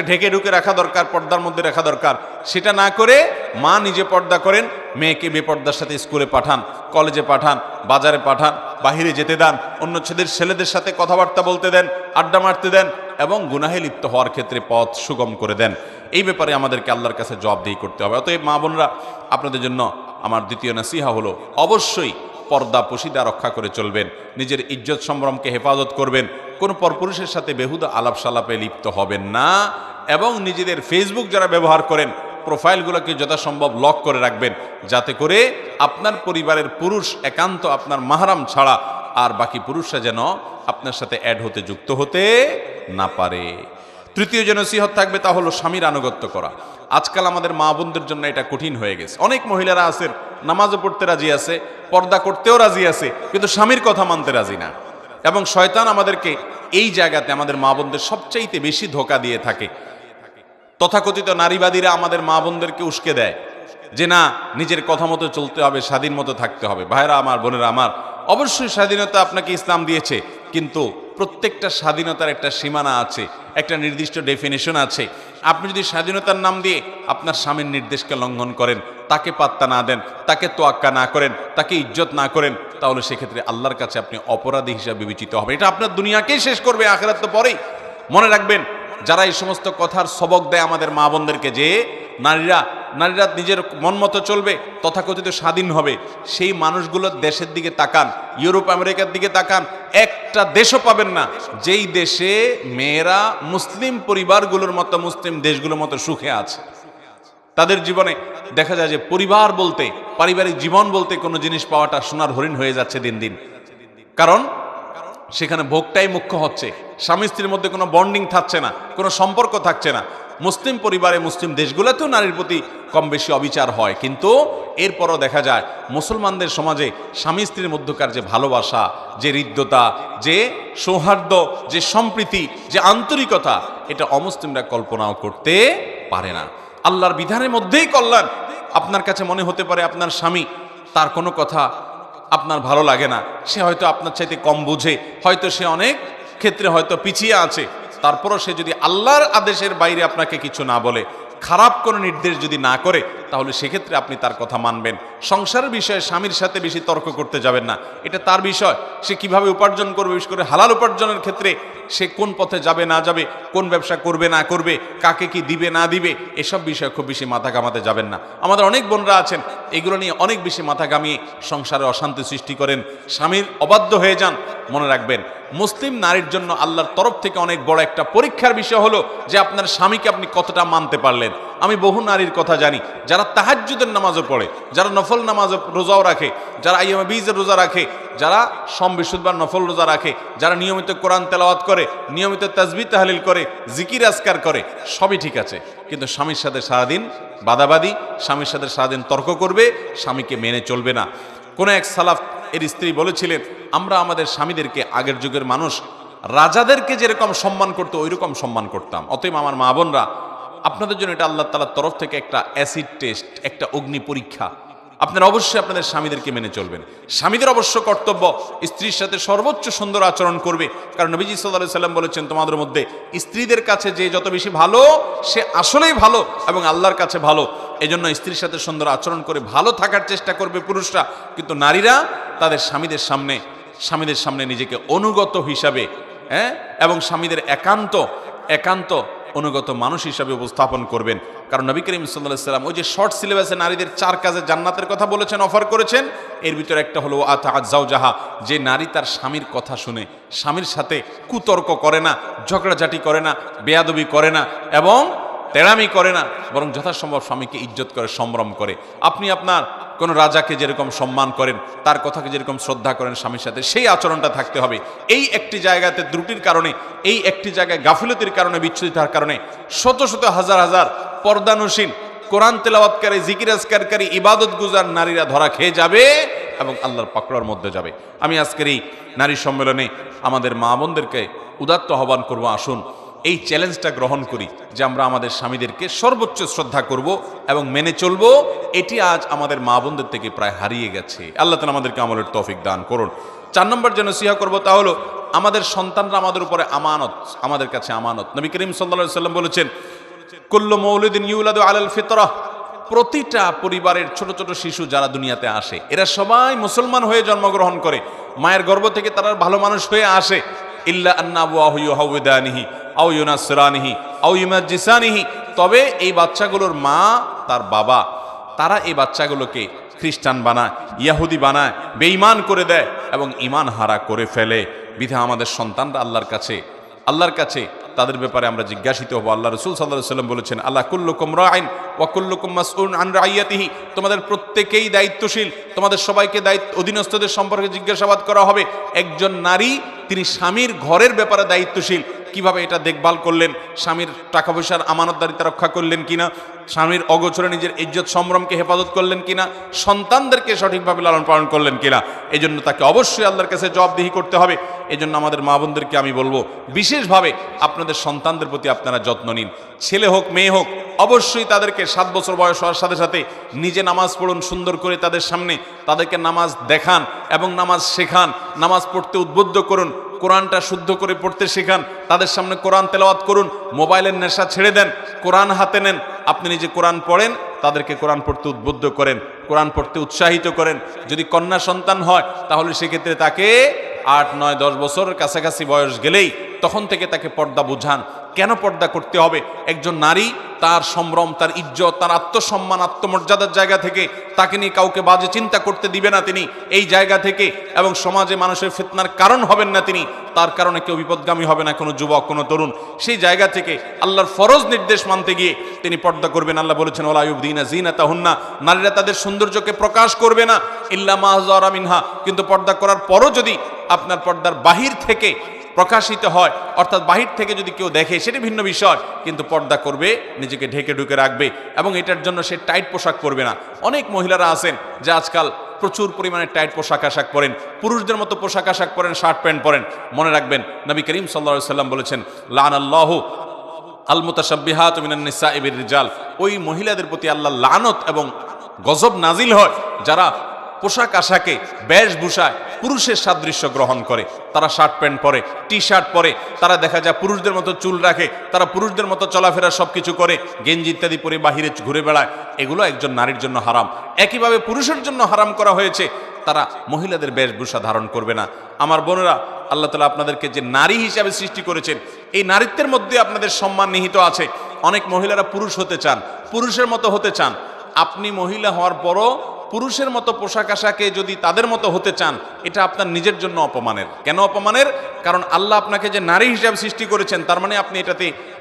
ঢেকে ঢুকে রাখা দরকার, পর্দার মধ্যে রাখা দরকার। সেটা না করে মা নিজে পর্দা করেন, মেয়েকে বেপর্দার সাথে স্কুলে পাঠান, কলেজে পাঠান, বাজারে পাঠান, বাহিরে যেতে দেন, অন্য ছেলেদের সাথে কথাবার্তা বলতে দেন, আড্ডা মারতে দেন, এবং গুনাহে লিপ্ত হওয়ার ক্ষেত্রে পথ সুগম করে দেন। এই ব্যাপারে আমাদেরকে আল্লাহর কাছে জবাবদিহি করতে হবে। অতএব মা বোনরা, আপনাদের জন্য আমার দ্বিতীয় নসিহা হলো, অবশ্যই পর্দা পশিদা রক্ষা করে চলবেন, নিজের ইজ্জত সম্ভ্রমকে হেফাজত করবেন, কোনো পরপুরুষের সাথে বেহুদা আলাপ সালাপে লিপ্ত হবেন না, এবং নিজেদের ফেসবুক যারা ব্যবহার করেন, প্রোফাইলগুলোকে যথাসম্ভব লক করে রাখবেন, যাতে করে আপনার পরিবারের পুরুষ একান্ত আপনার মাহরাম ছাড়া আর বাকি পুরুষরা যেন আপনার সাথে অ্যাড হতে, যুক্ত হতে না পারে। তৃতীয় যে নসিহত থাকবে তা হলো স্বামীর আনুগত্য করা। আজকাল আমাদের মা বোনদের জন্য এটা কঠিন হয়ে গেছে। অনেক মহিলারা আছেন, নামাজও পড়তে রাজি আছে, পর্দা করতেও রাজি আছে, কিন্তু স্বামীর কথা মানতে রাজি না। এবং শয়তান আমাদেরকে এই জায়গাতে, আমাদের মা বোনদের সবচাইতে বেশি ধোঁকা দিয়ে থাকে। তথাকথিত নারীবাদীরা আমাদের মা বোনদেরকে উস্কে দেয় যে না, নিজের কথা মতো চলতে হবে, স্বাধীন মতো থাকতে হবে। ভাইরা আমার, বোনেরা আমার, অবশ্যই স্বাধীনতা আপনাকে ইসলাম দিয়েছে, কিন্তু প্রত্যেকটা স্বাধীনতার একটা সীমানা আছে, একটা নির্দিষ্ট ডেফিনেশন আছে। আপনি যদি স্বাধীনতার নাম দিয়ে আপনার স্বামীর নির্দেশকে লঙ্ঘন করেন, তাকে পাত্তা না দেন, তাকে তোয়াক্কা না করেন, তাকে ইজ্জত না করেন, তাহলে সেক্ষেত্রে আল্লাহর কাছে আপনি অপরাধী হিসাবে বিবেচিত হবে। এটা আপনার দুনিয়াকেই শেষ করবে, আখিরাত তো পরেই। মনে রাখবেন, যারা এই সমস্ত কথার সবক দেয় আমাদের মা বোনদেরকে যে নারীরা নিজের মন মতো চলবে, তথাকথিত স্বাধীন হবে, সেই মানুষগুলোর দেশের দিকে তাকান, ইউরোপ আমেরিকার দিকে তাকান, একটা দেশও পাবেন না যেই দেশে মেয়েরা মুসলিম পরিবারগুলোর মতো, মুসলিম দেশগুলোর মতো সুখে আছে। তাদের জীবনে দেখা যায় যে পরিবার বলতে, পারিবারিক জীবন বলতে কোনো জিনিস পাওয়াটা সোনার হরিণ হয়ে যাচ্ছে দিন দিন। কারণ সেখানে ভোগটাই মুখ্য হচ্ছে, স্বামী স্ত্রীর মধ্যে কোনো বন্ডিং থাকছে না, কোনো সম্পর্ক থাকছে না। মুসলিম পরিবারে, মুসলিম দেশগুলোতেও নারীর প্রতি কম বেশি অবিচার হয়, কিন্তু এরপরও দেখা যায় মুসলমানদের সমাজে স্বামী স্ত্রীর মধ্যকার যে ভালোবাসা, যে হৃদ্যতা, যে সৌহার্দ্য, যে সম্প্রীতি, যে আন্তরিকতা, এটা অমুসলিমরা কল্পনাও করতে পারে না। আল্লাহর বিধানের মধ্যেই কল্যাণ। আপনার কাছে মনে হতে পারে আপনার স্বামী, তার কোনো কথা আপনার ভালো লাগে না, সে হয়তো আপনার চাইতে কম বুঝে, হয়তো সে অনেক ক্ষেত্রে হয়তো পিছিয়ে আছে, তারপরও সে যদি আল্লাহর আদেশের বাইরে আপনাকে কিছু না বলে, খারাপ কোনো নির্দেশ যদি না করে, তাহলে সেক্ষেত্রে আপনি তার কথা মানবেন। সংসারের বিষয়ে স্বামীর সাথে বেশি তর্ক করতে যাবেন না, এটা তার বিষয়। সে কিভাবে উপার্জন করবে, বিশেষ করে হালাল উপার্জনের ক্ষেত্রে সে কোন পথে যাবে না যাবে, কোন ব্যবসা করবে না করবে, কাকে কি দিবে না দিবে, এসব বিষয়ে খুব বেশি মাথা ঘামাতে যাবেন না। আমাদের অনেক বোনরা আছেন এগুলো নিয়ে অনেক বেশি মাথা ঘামিয়ে সংসারে অশান্তি সৃষ্টি করেন, স্বামীর অবাধ্য হয়ে যান। মনে রাখবেন, মুসলিম নারীর জন্য আল্লাহর তরফ থেকে অনেক বড় একটা পরীক্ষার বিষয় হলো যে আপনার স্বামীকে আপনি কতটা মানতে পারলেন। আমি বহু নারীর কথা জানি যারা তাহাজ্জুদের নামাজও পড়ে, যারা নফল নামাজ রোজাও রাখে, যারা আইয়ামে বীজের রোজা রাখে, যারা সোম বৃহস্পতিবার নফল রোজা রাখে, যারা নিয়মিত কোরআন তেলাওয়াত করে, নিয়মিত তাসবিহ তাহলিল করে, জিকির আজকার করে, সবই ঠিক আছে, কিন্তু স্বামীর সাথে সারাদিন বাদাবাদি, স্বামীর সাথে সারাদিন তর্ক করবে, স্বামীকে মেনে চলবে না। কোন এক সালাফ এর স্ত্রী বলেছিলেন, আমরা আমাদের স্বামীদেরকে আগের যুগের মানুষ রাজাদেরকে যেরকম সম্মান করতো ওই রকম সম্মান করতাম। অতএব আমার মা বোনরা, আপনাদের জন্য এটা আল্লাহ তাআলার তরফ থেকে একটা অ্যাসিড টেস্ট, একটা অগ্নি পরীক্ষা। আপনারা অবশ্যই আপনাদের স্বামীদেরকে মেনে চলবেন। স্বামীদের অবশ্য কর্তব্য স্ত্রীর সাথে সর্বোচ্চ সুন্দর আচরণ করবে, কারণ নবীজি সাল্লাল্লাহু আলাইহি সাল্লাম বলেছেন, তোমাদের মধ্যে স্ত্রীদের কাছে যে যত বেশি ভালো সে আসলেই ভালো এবং আল্লাহর কাছে ভালো। এজন্য স্ত্রীর সাথে সুন্দর আচরণ করে ভালো থাকার চেষ্টা করবে পুরুষরা, কিন্তু নারীরা তাদের স্বামীদের সামনে নিজেকে অনুগত হিসাবে, এবং স্বামীদের একান্ত অনুগত মানুষ হিসাবে উপস্থাপন করবেন। কারণ নবী করিম সাল্লাল্লাহু আলাইহি ওয়াসাল্লাম ওই যে শর্ট সিলেবাসে নারীদের 4 কাজে জান্নাতের কথা বলেছেন, অফার করেছেন, এর ভিতরে একটা হলো আতাআত যাওজাহা, যে নারী তার স্বামীর কথা শুনে স্বামীর সাথে কুতর্ক করে না, ঝগড়াঝাটি করে না, বেয়াদবি করে না এবং তেড়ামি করে না, বরং যথাসম্ভব স্বামীকে ইজ্জত করে, সম্ভ্রম করে। আপনি আপনার কোন রাজাকে যেরকম সম্মান করেন, তার কথাকে যেরকম শ্রদ্ধা করেন স্বামীর সাথে, সেই আচরণটা থাকতে হবে। এই একটি জায়গাতে ত্রুটির কারণে, এই একটি জায়গায় গাফিলতির কারণে, বিচ্ছুরিতার কারণে শত শত হাজার হাজার পর্দানুসীন, কোরআন তেলাওয়াতকারী, জিকির আজকারকারী, ইবাদত গুজার নারীরা ধরা খেয়ে যাবে এবং আল্লাহর পাকড়ার মধ্যে যাবে। আমি আজকের এই নারী সম্মেলনে আমাদের মা বোনদেরকে উদাত্ত আহ্বান করব, আসুন এই চ্যালেঞ্জটা গ্রহণ করি যে আমরা আমাদের স্বামীদেরকে সর্বোচ্চ শ্রদ্ধা করব এবং মেনে চলব। এটি আজ আমাদের মা বোনদের থেকে প্রায় হারিয়ে গেছে। আল্লাহ তাআলা আমাদেরকে আমলের তৌফিক দান করুন। 4 নম্বর যে নসিহত করব তা হলো, আমাদের সন্তানরা আমাদের উপরে আমানত, আমাদের কাছে আমানত। নবী করিম সাল্লাল্লাহু আলাইহি সাল্লাম বলেছেন, কুল্লু মাউলুদিন ইউলাদু আলাল ফিতরাহ, প্রতিটা পরিবারের ছোট ছোট শিশু যারা দুনিয়াতে আসে এরা সবাই মুসলমান হয়ে জন্মগ্রহণ করে, মায়ের গর্ভ থেকে তারা ভালো মানুষ হয়ে আসে। ইল্লা আন্না আবওয়াহু ইউহাউদানিহি আও ইউনাসরানিহি আও ইউমাজ্জিসানিহি, তবে এই বাচ্চাগুলোর মা, তার বাবা, তারা এই বাচ্চাগুলোকে খ্রিস্টান বানায়, ইয়াহুদি বানায়, বেঈমান করে দেয় এবং ঈমান হারা করে ফেলে। বিধা আমাদের সন্তানরা আল্লাহর কাছে তাদের ব্যাপারে আমরা জিজ্ঞাসিত হব। আল্লাহ রাসূল সাল্লাল্লাহু আলাইহি ওয়াসাল্লাম বলেছেন, আল্লাহ কুল্লুকুম রাইন ওয়া কুল্লুকুম মাসউলুন আন রাইয়াতিহি, তোমাদের প্রত্যেকেই দায়িত্বশীল, তোমাদের সবাইকে অধীনস্থদের সম্পর্কে জিজ্ঞাসাবাদ করা হবে। একজন নারী, তিনি স্বামীর ঘরের ব্যাপারে দায়িত্বশীল, কিভাবে এটা দেখভাল করলেন, স্বামীর টাকা পয়সার আমানতদারিতা রক্ষা করলেন কিনা, স্বামীর অগোচরে নিজের ইজ্জত সম্ভ্রমকে হেফাজত করলেন কিনা, সন্তানদেরকে সঠিকভাবে লালন পালন করলেন কিনা, এই জন্য তাকে অবশ্যই আল্লাহর কাছে জবাবদিহি করতে হবে। এই জন্য আমাদের মা বোনদেরকে আমি বলবো, বিশেষভাবে আপনাদের সন্তানদের প্রতি আপনারা যত্ন নিন। ছেলে হোক মেয়ে হোক, অবশ্যই তাদেরকে 7 বছর বয়স হওয়ার সাথে সাথে নিজে নামাজ পড়ুন, সুন্দর করে তাদের সামনে তাদেরকে নামাজ দেখান এবং নামাজ শেখান, নামাজ পড়তে উদ্বুদ্ধ করুন, কোরআনটা শুদ্ধ করে পড়তে শেখান, তাদের সামনে কোরআন তেলাওয়াত করুন, মোবাইলের নেশা ছেড়ে দেন, কোরআন হাতে নেন, আপনি নিজে কোরআন পড়েন, তাদেরকে কোরআন পড়তে উদ্বুদ্ধ করেন, কোরআন পড়তে উৎসাহিত করেন। যদি কন্যা সন্তান হয় তাহলে সেক্ষেত্রে তাকে 8, 9, 10 বছরের কাছাকাছি বয়স গেলেই তখন থেকে তাকে পর্দা বুঝান। কেন পর্দা করতে হবে? একজন নারী তার সম্ভ্রম, তার ইজ্জত, তার আত্মসম্মান, আত্মমর্যাদার জায়গা থেকে তাকে নিয়ে কাউকে বাজে চিন্তা করতে দিবে না তিনি এই জায়গা থেকে, এবং সমাজে মানুষের ফিতনার কারণ হবেন না তিনি, তার কারণে কেউ বিপদগামী হবে না, কোনো যুবক, কোনো তরুণ। সেই জায়গা থেকে আল্লাহর ফরজ নির্দেশ মানতে গিয়ে তিনি পর্দা করবেন। আল্লাহ বলেছেন, ওয়ালা ইউবদিনা যিনাতাহুন্না, নারীরা তাদের সৌন্দর্যকে প্রকাশ করবে না, ইল্লা মা যারা মিনহা, কিন্তু পর্দা করার পরও যদি আপনার পর্দার বাহির থেকে প্রকাশিত হয়, অর্থাৎ বাহির থেকে যদি কেউ দেখে সেটা ভিন্ন বিষয়, কিন্তু পর্দা করবে, নিজেকে ঢেকে ঢুকে রাখবে এবং এটার জন্য সে টাইট পোশাক পরবে না। অনেক মহিলারা আছেন যে আজকাল প্রচুর পরিমাণে টাইট পোশাক আশাক পরেন, পুরুষদের মতো পোশাক আশাক পরেন, শার্ট প্যান্ট পরেন। মনে রাখবেন, নবী করিম সাল্লাল্লাহু আলাইহি ওয়াসাল্লাম বলেছেন, লানাল্লাহু আল মুতাশাব্বিহাতু মিনান নিসাই বির রিজাল, ওই মহিলাদের প্রতি আল্লাহ লানত এবং গজব নাজিল হয় যারা পোশাক আশাকে, বেশভূষায় পুরুষের সাদৃশ্য গ্রহণ করে, তারা শার্ট প্যান্ট পরে, টি শার্ট পরে, তারা দেখা যায় পুরুষদের মতো চুল রাখে, তারা পুরুষদের মতো চলাফেরা সবকিছু করে, গেঞ্জি ইত্যাদি পরে বাহিরে ঘুরে বেড়ায়, এগুলো একজন নারীর জন্য হারাম। একইভাবে পুরুষের জন্য হারাম করা হয়েছে, তারা মহিলাদের বেশভূষা ধারণ করবে না। আমার বোনেরা, আল্লাহ তাআলা আপনাদেরকে যে নারী হিসাবে সৃষ্টি করেছেন, এই নারীত্বের মধ্যে আপনাদের সম্মান নিহিত আছে। অনেক মহিলারা পুরুষ হতে চান, পুরুষের মতো হতে চান। আপনি মহিলা হওয়ার পরও পুরুষের মতো পোশাক আশাকে যদি তাদের মতো হতে চান, এটা আপনার নিজের জন্য অপমানের। কেন অপমানের? কারণ আল্লাহ আপনাকে যে নারী হিসাবে সৃষ্টি করেছেন, তার মানে আপনি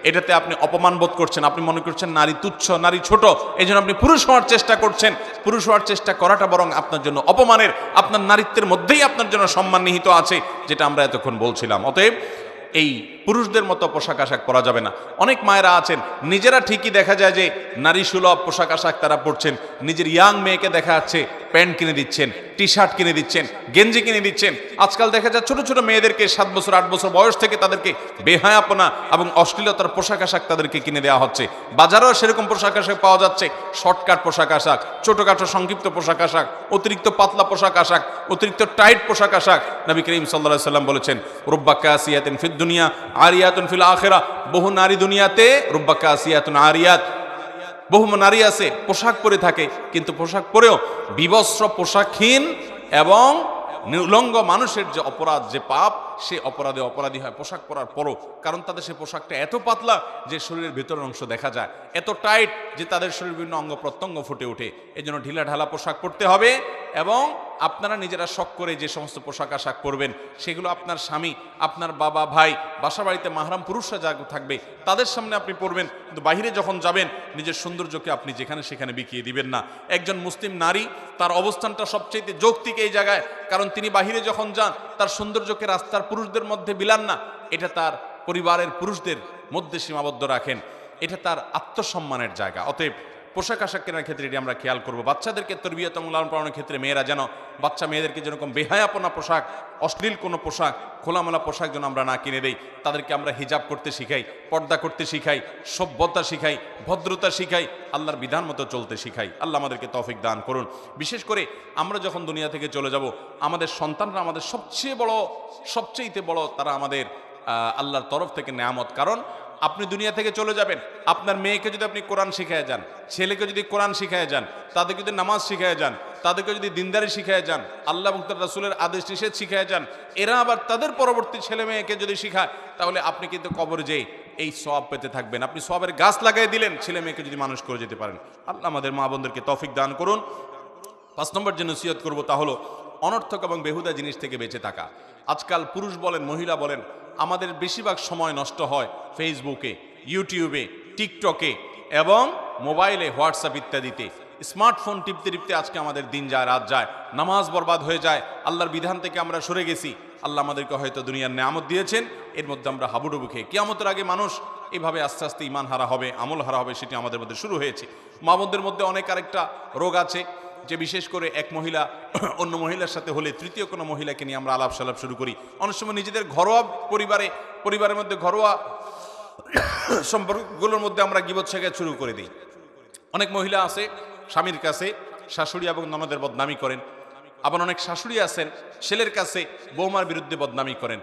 এটাতে আপনি অপমান বোধ করছেন। আপনি মনে করছেন নারী তুচ্ছ, নারী ছোট, এই জন্য আপনি পুরুষ হওয়ার চেষ্টা করছেন। পুরুষ হওয়ার চেষ্টা করাটা বরং আপনার জন্য অপমানের। আপনার নারীত্বের মধ্যেই আপনার জন্য সম্মান নিহিত আছে, যেটা আমরা এতক্ষণ বলছিলাম। অতএব এই পুরুষদের মতো পোশাক আশাক পরা যাবে না। অনেক মায়েরা আছেন, নিজেরা ঠিকই দেখা যায় যে নারী সুলভ পোশাক আশাক তারা পরছেন, নিজের ইয়াং মেয়েকে দেখা যাচ্ছে প্যান্ট কিনে দিচ্ছেন, টি শার্ট কিনে দিচ্ছেন, গেঞ্জি কিনে দিচ্ছেন। আজকাল দেখা যায় ছোট ছোট মেয়েদেরকে 7 বছর 8 বছর বয়স থেকে তাদেরকে বেহায়াপনা এবং অশ্লীলতার পোশাক আশাক তাদেরকে কিনে দেওয়া হচ্ছে। বাজারেও সেরকম পোশাক আশাক পাওয়া যাচ্ছে, শর্টকাট পোশাক আশাক, ছোটখাটো সংক্ষিপ্ত পোশাক আশাক, অতিরিক্ত পাতলা পোশাক আশাক, অতিরিক্ত টাইট পোশাক আশাক। নবী করিম সাল্লাল্লাহু আলাইহি সাল্লাম বলেছেন, রুব্বা কাসিয়াতিন ফিদ দুনিয়া আরিয়াতুন ফিল আখিরাহ। বহু নারী দুনিয়াতে রুব্বা কাসিয়াতুন আরিয়াত, বহু নারী আছে পোশাক পরে থাকে, কিন্তু পোশাক পরেও বিবস্ত্র, পোশাকহীন এবং নিউলঙ্গ মানুষের যে অপরাধ, যে পাপ, সে অপরাধে অপরাধী হয় পোশাক পরার পরও। কারণ তাদের সে পোশাকটা এত পাতলা যে শরীরের ভেতরের অংশ দেখা যায়, এত টাইট যে তাদের শরীর বিভিন্ন অঙ্গ প্রত্যঙ্গ ফুটে ওঠে। এই জন্য ঢিলা ঢালা পোশাক পরতে হবে। এবং আপনারা নিজেরা শখ করে যে সমস্ত পোশাক আশাক পরবেন, সেগুলো আপনার স্বামী, আপনার বাবা, ভাই, বাসা বাড়িতে মাহরাম পুরুষরা যা থাকবে তাদের সামনে আপনি পরবেন, কিন্তু বাহিরে যখন যাবেন নিজের সৌন্দর্যকে আপনি যেখানে সেখানে বিকিয়ে দিবেন না। একজন মুসলিম নারী, তার অবস্থানটা সবচেয়ে যৌক্তিক এই জায়গায়, কারণ তিনি বাহিরে যখন যান তার সৌন্দর্যকে রাস্তার পুরুষদের মধ্যে বিলান না, এটা তার পরিবারের পুরুষদের মধ্যে সীমাবদ্ধ রাখেন, এটা তার আত্মসম্মানের জায়গা। অতএব পোশাক আশাক কেনার ক্ষেত্রে এটি আমরা খেয়াল করবো। বাচ্চাদেরকে তরবিয়ত এবং লালন পালনের ক্ষেত্রে মেয়েরা যেন, বাচ্চা মেয়েদেরকে যেরকম বেহায়াপনা পোশাক, অশ্লীল কোনো পোশাক, খোলামেলা পোশাক যেন আমরা না কিনে দেই। তাদেরকে আমরা হিজাব করতে শিখাই, পর্দা করতে শিখাই, সভ্যতা শিখাই, ভদ্রতা শিখাই, আল্লাহর বিধান মতো চলতে শিখাই। আল্লাহ আমাদেরকে তৌফিক দান করুন। বিশেষ করে আমরা যখন দুনিয়া থেকে চলে যাব, আমাদের সন্তানরা আমাদের সবচেয়ে বড় তারা আমাদের আল্লাহর তরফ থেকে নেয়ামত। কারণ আপনি দুনিয়া থেকে চলে যাবেন, আপনার মেয়েকে যদি আপনি কোরআন শিখায় যান, ছেলেকে যদি কোরআন শিখায় যান, তাদেরকে যদি নামাজ শিখায় যান, তাদেরকে যদি দিনদারি শিখায় যান, আল্লাহ এবং তার রাসূলের আদেশ নিষেধ শিখায় যান, এরা আবার তাদের পরবর্তী ছেলে মেয়েকে যদি শিখায়, তাহলে আপনি কিন্তু কবরে যেয়ে এই সওয়াব পেতে থাকবেন। আপনি সওয়াবের গাছ লাগাই দিলেন, ছেলে মেয়েকে যদি মানুষ করে যেতে পারেন। আল্লাহ আমাদের মা বোনদেরকে তৌফিক দান করুন। 5 নম্বর যে নসিহত করবো তা হলো অনর্থক এবং বেহুদা জিনিস থেকে বেঁচে থাকা। আজকাল পুরুষ বলেন, মহিলা বলেন, আমাদের বেশিরভাগ সময় নষ্ট হয় ফেসবুকে, ইউটিউবে, টিকটকে এবং মোবাইলে, হোয়াটসঅ্যাপ ইত্যাদিতে। স্মার্টফোন টিপতে টিপতে আজকে আমাদের দিন যায়, রাত যায়, নামাজ বরবাদ হয়ে যায়, আল্লাহর বিধান থেকে আমরা সরে গেছি। আল্লাহ আমাদেরকে হয়তো দুনিয়ার নেয়ামত দিয়েছেন, এর মধ্যে আমরা হাবুডুবু খেয়ে কিয়ামতের আগে মানুষ এইভাবে আস্তে আস্তে ইমান হারা হবে, আমল হারা হবে, সেটি আমাদের মধ্যে শুরু হয়েছে। মা বোনদের মধ্যে অনেক আরেকটা রোগ আছে, যে বিশেষ করে এক মহিলা অন্য মহিলার সাথে হলে তৃতীয় কোনো মহিলাকে নিয়ে আমরা আলাপ সালাপ শুরু করি। অনেক সময় নিজেদের ঘরোয়া পরিবারের মধ্যে ঘরোয়া সম্পর্কগুলোর মধ্যে আমরা গীবত শেখায় শুরু করে দিই। অনেক মহিলা আছে স্বামীর কাছে শাশুড়ি এবং ননদের বদনামি করেন, আবার অনেক শাশুড়ি আছেন ছেলের কাছে বৌমার বিরুদ্ধে বদনামি করেন।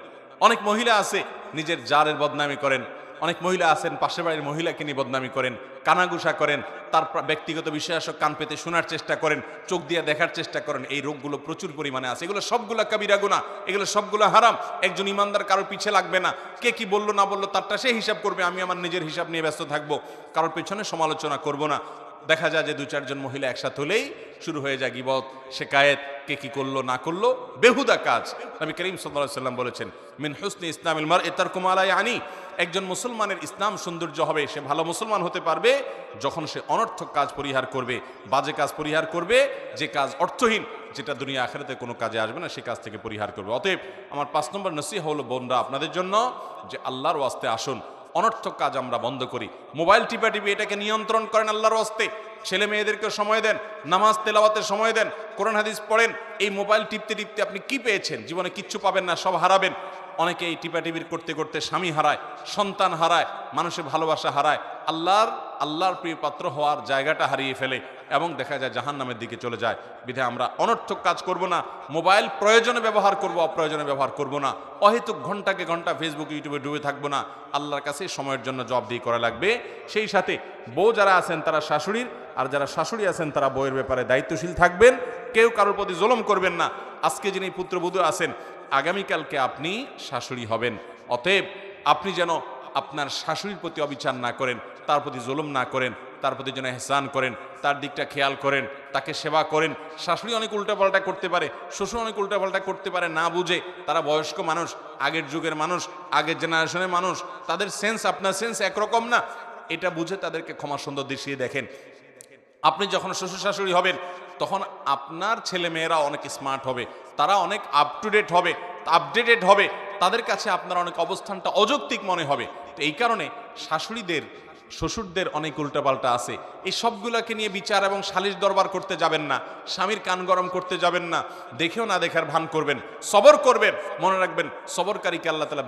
অনেক মহিলা আছে নিজের জারের বদনামি করেন, অনেক মহিলা আছেন পাশের বাড়ির মহিলাকে নিয়ে বদনামি করেন, কানাঘুষা করেন, তার ব্যক্তিগত বিষয় কান পেতে শোনার চেষ্টা করেন, চোখ দিয়ে দেখার চেষ্টা করেন। এই রোগগুলো প্রচুর পরিমাণে আছে। এগুলো সবগুলো কাবিরা গুনাহ, এগুলো সবগুলো হারাম। একজন ইমানদার কারোর পিছে লাগবে না। কে কি বললো না বললো তারটা সে হিসাব করবে, আমি আমার নিজের হিসাব নিয়ে ব্যস্ত থাকবো, কারোর পেছনে সমালোচনা করব না। দেখা যায় যে 2-4 জন মহিলা একসাথে হলেই শুরু হয়ে যায় গীবত, শিকায়েত, কে কি করলো না করলো, বেহুদা কাজ। নবী করিম সাল্লাল্লাহু আলাইহি ওয়াসাল্লাম বলেছেন, মিন হুসনি ইসলামিল মারই তারকু মা লা ইয়ানি। একজন মুসলমানের ইসলাম সৌন্দর্য হবে, সে ভালো মুসলমান হতে পারবে যখন সে অনর্থক কাজ পরিহার করবে, বাজে কাজ পরিহার করবে, যে কাজ অর্থহীন, যেটা দুনিয়া আখিরাতে কোনো কাজে আসবে না, সে কাজ থেকে পরিহার করবে। অতএব আমার 5 নম্বর নসিহত হলো বোনরা আপনাদের জন্য, যে আল্লাহর ওয়াস্তে আসুন, অনর্থক কাজ আমরা বন্ধ করি। মোবাইল টিপাটিপি এটাকে নিয়ন্ত্রণ করেন আল্লাহর ওয়াস্তে। ছেলে মেয়েদেরকে সময় দেন, নামাজ তেলাওয়াতের সময় দেন, কোরআন হাদিস পড়েন। এই মোবাইল টিপতে টিপতে আপনি কি পেয়েছেন? জীবনে কিচ্ছু পাবেন না, সব হারাবেন। অনেকে এই টিপাটিপির করতে করতে স্বামী হারায়, সন্তান হারায়, মানুষের ভালোবাসা হারায়, আল্লাহর প্রিয় পাত্র হওয়ার জায়গাটা হারিয়ে ফেলে এবং দেখা যায় জাহান্নামের দিকে চলে যায়। বিধায় আমরা অনর্থক কাজ করব না, মোবাইল প্রয়োজনে ব্যবহার করব, অপ্রয়োজনে ব্যবহার করব না, অহেতুক ঘন্টাকে ঘন্টা ফেসবুক ইউটিউবে ডুবে থাকবো না। আল্লাহর কাছে সময়ের জন্য জবাবদিহি করা লাগবে। সেই সাথে বউ যারা আছেন তারা শাশুড়ির, আর যারা শাশুড়ি আছেন তারা বউয়ের ব্যাপারে দায়িত্বশীল থাকবেন। কেউ কারোর প্রতি জুলুম করবেন না। আজকে যিনি পুত্রবধূ আছেন, আগামীকালকে আপনি শাশুড়ি হবেন। অতএব আপনি যেন আপনার শাশুড়ির প্রতি অবিচার না করেন, তার প্রতি জুলুম না করেন, তার প্রতি যেন ইহসান করেন, তার দিকটা খেয়াল করেন, তাকে সেবা করেন। শাশুড়ি অনেক উল্টাপাল্টা করতে পারে, শ্বশুর অনেক উল্টাপাল্টা করতে পারে না বুঝে। তারা বয়স্ক মানুষ, আগের যুগের মানুষ, আগের জেনারেশনের মানুষ, তাদের সেন্স আপনার সেন্স একরকম না। এটা বুঝে তাদেরকে ক্ষমা সুন্দর দৃষ্টিতে দেখেন। আপনি যখন শ্বশুর শাশুড়ি হবেন তখন আপনার ছেলে মেয়েরা অনেক স্মার্ট হবে, তারা অনেক আপ টু ডেট হবে, আপডেটেড হবে, তাদের কাছে আপনার অনেক অবস্থানটা অযৌক্তিক মনে হবে। তো এই কারণে শাশুড়িদের শ্বশুরদের অনেক উল্টাপাল্টা আছে, এই সবগুলোকে নিয়ে বিচার এবং সালিশ দরবার করতে যাবেন না, স্বামীর কান গরম করতে যাবেন না, দেখেও না দেখার ভান করবেন, সবর করবেন। মনে রাখবেন সবরকারীকে আল্লাহ তাআলা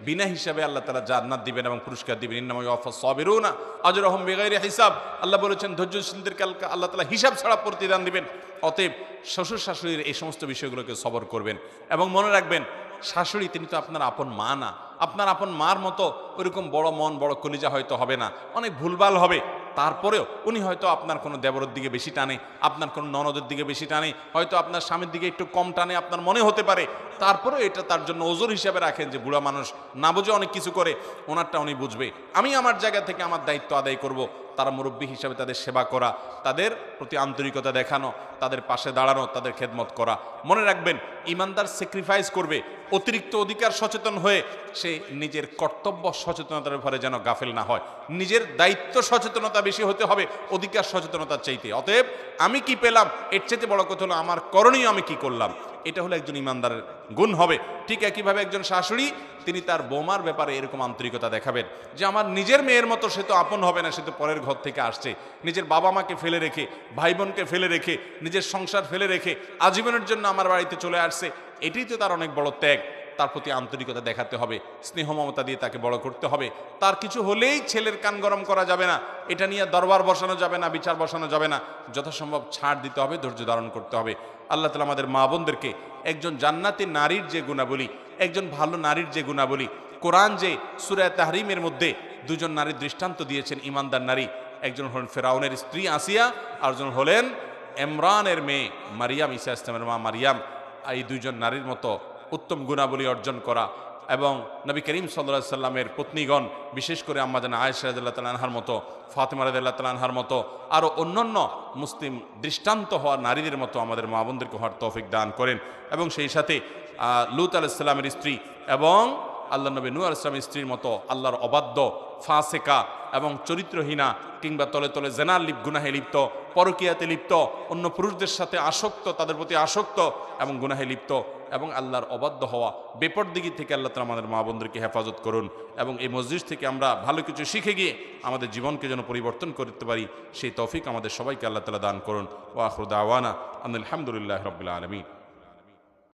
বিনা হিসাবে আল্লাহ তাআলা জান্নাত দিবেন এবং পুরস্কার দিবেন। ইন্নামা ইউওয়াফাস সাবিরুনা আজরাহুম বিগাইরি হিসাব। আল্লাহ বলেছেন ধৈর্যশীলদেরকে আল্লাহ তাআলা হিসাব ছাড়া প্রতিদান দিবেন। অতএব শ্বশুর শাশুড়ির এই সমস্ত বিষয়গুলোকে সবর করবেন এবং মনে রাখবেন শাশুড়ি তিনি তো আপনার আপন মা না। আপনার আপন মার মতো ওইরকম বড় মন বড় কলিজা হয়তো হবে না, অনেক ভুলভাল হবে। তারপরেও উনি হয়তো আপনার কোনো দেবরের দিকে বেশি টানে, আপনার কোনো ননদের দিকে বেশি টানে, হয়তো আপনার স্বামীর দিকে একটু কম টানে, আপনার মনে হতে পারে। তারপরেও এটা তার জন্য ওজোর হিসাবে রাখেন যে বুড়া মানুষ না বুঝে অনেক কিছু করে, ওনারটা উনি বুঝবে। আমি আমার জায়গা থেকে আমার দায়িত্ব আদায় করব। তারা মুরব্বী হিসাবে তাদের সেবা করা, তাদের প্রতি আন্তরিকতা দেখানো, তাদের পাশে দাঁড়ানো, তাদের খেদমত করা। মনে রাখবেন ইমানদার স্যাক্রিফাইস করবে, অতিরিক্ত অধিকার সচেতন হয়ে সে নিজের কর্তব্য সচেতনতার ব্যাপারে যেন গাফেল না হয়। নিজের দায়িত্ব সচেতনতা বেশি হতে হবে অধিকার সচেতনতার চাইতে। অতএব আমি কি পেলাম এর চাইতে বড় কথা হলো আমার করণীয় আমি কি করলাম, এটা হলো একজন ইমানদারের গুণ হবে। ঠিক একইভাবে একজন শাশুড়ি তিনি তার বৌমার ব্যাপারে এরকম আন্তরিকতা দেখাবেন যে আমার নিজের মেয়ের মতো সে তো আপন হবে না, সে তো পরের ঘর থেকে আসছে, নিজের বাবা মাকে ফেলে রেখে, ভাই বোনকে ফেলে রেখে, নিজের সংসার ফেলে রেখে আজীবনের জন্য আমার বাড়িতে চলে আসছে। এটাই তো তার অনেক বড় ত্যাগ। তার প্রতি আন্তরিকতা দেখাতে হবে, স্নেহ মমতা দিয়ে তাকে বড় করতে হবে। তার কিছু হলেই ছেলের কান গরম করা যাবে না, এটা নিয়ে দরবার বসানো যাবে না, বিচার বসানো যাবে না। যথাসম্ভব ছাড় দিতে হবে, ধৈর্য ধারণ করতে হবে। আল্লাহ তাআলা আমাদের মা বোনদেরকে একজন জান্নাতি নারীর যে গুণাবলী, একজন ভালো নারীর যে গুণাবলী, কোরআন যে সূরা তাহরিমের মধ্যে দুজন নারীর দৃষ্টান্ত দিয়েছেন, ইমানদার নারী, একজন হলেন ফেরাউনের স্ত্রী আসিয়া, আর একজন হলেন ইমরানের মেয়ে মারিয়াম, ঈসা ইসলামের মা মারিয়াম। এই দুইজন নারীর মতো উত্তম গুণাবলী অর্জন করা এবং নবী করিম সাল্লাল্লাহু আলাইহি সাল্লামের পত্নীগণ, বিশেষ করে আম্মা জান আয়েশা রাদিয়াল্লাহু তাআলা আনহার মতো, ফাতেমা রাদিয়াল্লাহু তাআলা আনহার মতো, আরও অন্যান্য মুসলিম দৃষ্টান্ত হওয়া নারীদের মতো আমাদের মা বোনদেরকে হওয়ার তৌফিক দান করেন। এবং সেই সাথে লূত আলাইহিস সালামের স্ত্রী এবং আল্লাহ নবী নূহ আলাইহিস সালামের স্ত্রীর মতো আল্লাহর অবাধ্য, ফাসেকা এবং চরিত্রহীনা কিংবা তলে তলে জেনার গুনাহে লিপ্ত, পরকীয়াতে লিপ্ত, অন্য পুরুষদের সাথে আসক্ত, তাদের প্রতি আসক্ত এবং গুনাহে লিপ্ত এবং আল্লাহর অবাধ্য হওয়া, বেপরদিগি থেকে আল্লাহ তাআলা আমাদের মা বোনদেরকে হেফাজত করুন। এবং এই মজলিস থেকে আমরা ভালো কিছু শিখে গিয়ে আমাদের জীবনকে যেন পরিবর্তন করতে পারি, সেই তৌফিক আমাদের সবাইকে আল্লাহ তাআলা দান করুন। ওয়া আখিরু দাওয়ানা আলহামদুলিল্লাহি রাব্বিল আলামিন।